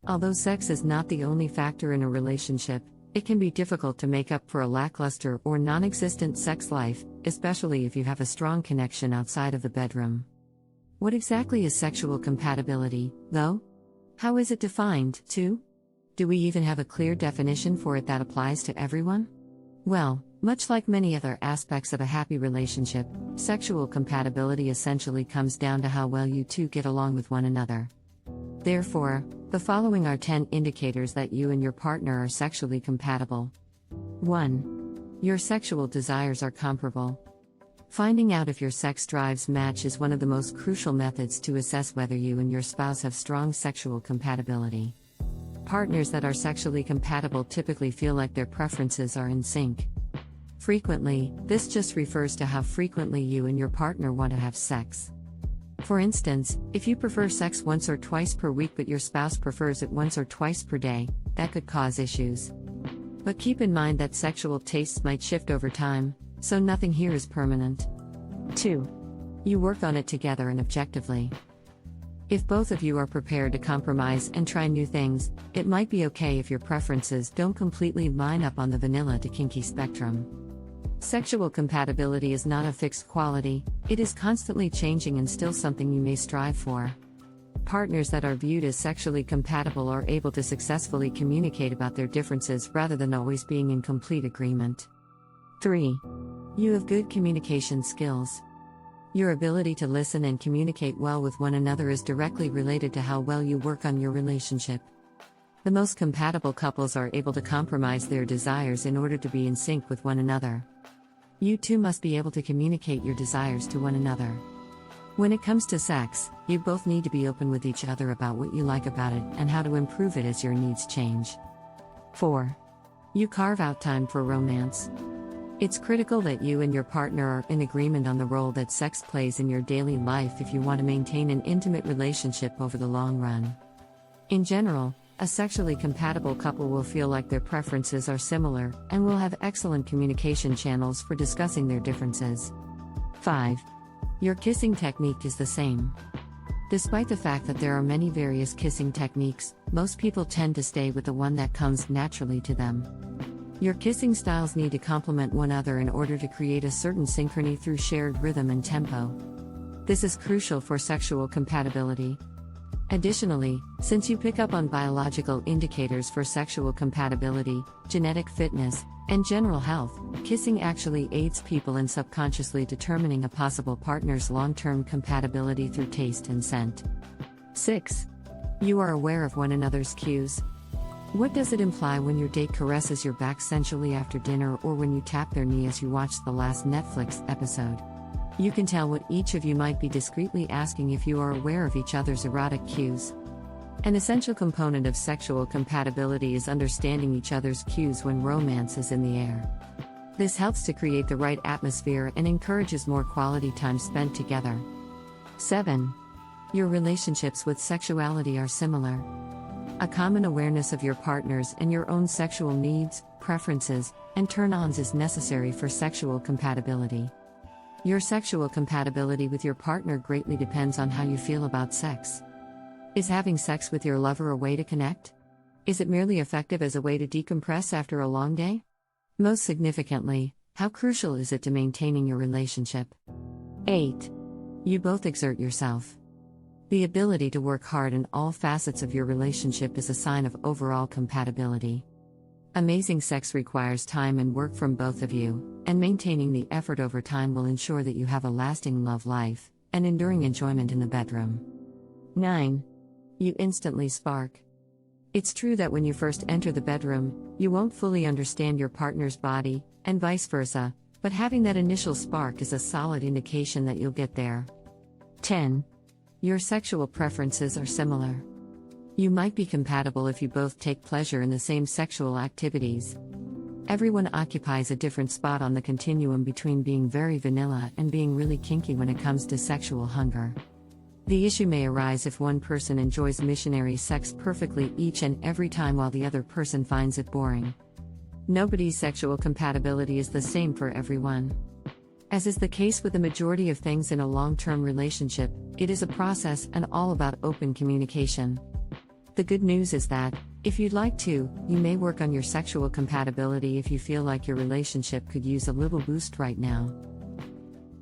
Although sex is not the only factor in a relationship, it can be difficult to make up for a lackluster or non-existent sex life, especially if you have a strong connection outside of the bedroom. What exactly is sexual compatibility, though? How is it defined, too? Do we even have a clear definition for it that applies to everyone? Well, much like many other aspects of a happy relationship, sexual compatibility essentially comes down to how well you two get along with one another. Therefore, the following are 10 indicators that you and your partner are sexually compatible. 1. Your sexual desires are comparable. Finding out if your sex drives match is one of the most crucial methods to assess whether you and your spouse have strong sexual compatibility. Partners that are sexually compatible typically feel like their preferences are in sync. Frequently, this just refers to how frequently you and your partner want to have sex. For instance, if you prefer sex once or twice per week but your spouse prefers it once or twice per day, that could cause issues. But keep in mind that sexual tastes might shift over time, so nothing here is permanent. 2. You work on it together and objectively. If both of you are prepared to compromise and try new things, it might be okay if your preferences don't completely line up on the vanilla to kinky spectrum. Sexual compatibility is not a fixed quality, it is constantly changing and still something you may strive for. Partners that are viewed as sexually compatible are able to successfully communicate about their differences rather than always being in complete agreement. 3. You have good communication skills. Your ability to listen and communicate well with one another is directly related to how well you work on your relationship. The most compatible couples are able to compromise their desires in order to be in sync with one another. You two must be able to communicate your desires to one another. When it comes to sex, you both need to be open with each other about what you like about it and how to improve it as your needs change. 4. You carve out time for romance. It's critical that you and your partner are in agreement on the role that sex plays in your daily life if you want to maintain an intimate relationship over the long run. In general, a sexually compatible couple will feel like their preferences are similar and will have excellent communication channels for discussing their differences. 5. Your kissing technique is the same. Despite the fact that there are many various kissing techniques, most people tend to stay with the one that comes naturally to them. Your kissing styles need to complement one another in order to create a certain synchrony through shared rhythm and tempo. This is crucial for sexual compatibility. Additionally, since you pick up on biological indicators for sexual compatibility, genetic fitness, and general health, kissing actually aids people in subconsciously determining a possible partner's long-term compatibility through taste and scent. 6. You are aware of one another's cues. What does it imply when your date caresses your back sensually after dinner or when you tap their knee as you watch the last Netflix episode? You can tell what each of you might be discreetly asking if you are aware of each other's erotic cues. An essential component of sexual compatibility is understanding each other's cues when romance is in the air. This helps to create the right atmosphere and encourages more quality time spent together. 7. Your relationships with sexuality are similar. A common awareness of your partner's and your own sexual needs, preferences, and turn-ons is necessary for sexual compatibility. Your sexual compatibility with your partner greatly depends on how you feel about sex. Is having sex with your lover a way to connect? Is it merely effective as a way to decompress after a long day? Most significantly, how crucial is it to maintaining your relationship? 8. You both exert yourself. The ability to work hard in all facets of your relationship is a sign of overall compatibility. Amazing sex requires time and work from both of you, and maintaining the effort over time will ensure that you have a lasting love life and enduring enjoyment in the bedroom. 9. You instantly spark. It's true that when you first enter the bedroom, you won't fully understand your partner's body, and vice versa, but having that initial spark is a solid indication that you'll get there. 10. Your sexual preferences are similar. You might be compatible if you both take pleasure in the same sexual activities. Everyone occupies a different spot on the continuum between being very vanilla and being really kinky when it comes to sexual hunger. The issue may arise if one person enjoys missionary sex perfectly each and every time while the other person finds it boring. Nobody's sexual compatibility is the same for everyone. As is the case with the majority of things in a long-term relationship, it is a process and all about open communication. The good news is that, if you'd like to, you may work on your sexual compatibility if you feel like your relationship could use a little boost right now.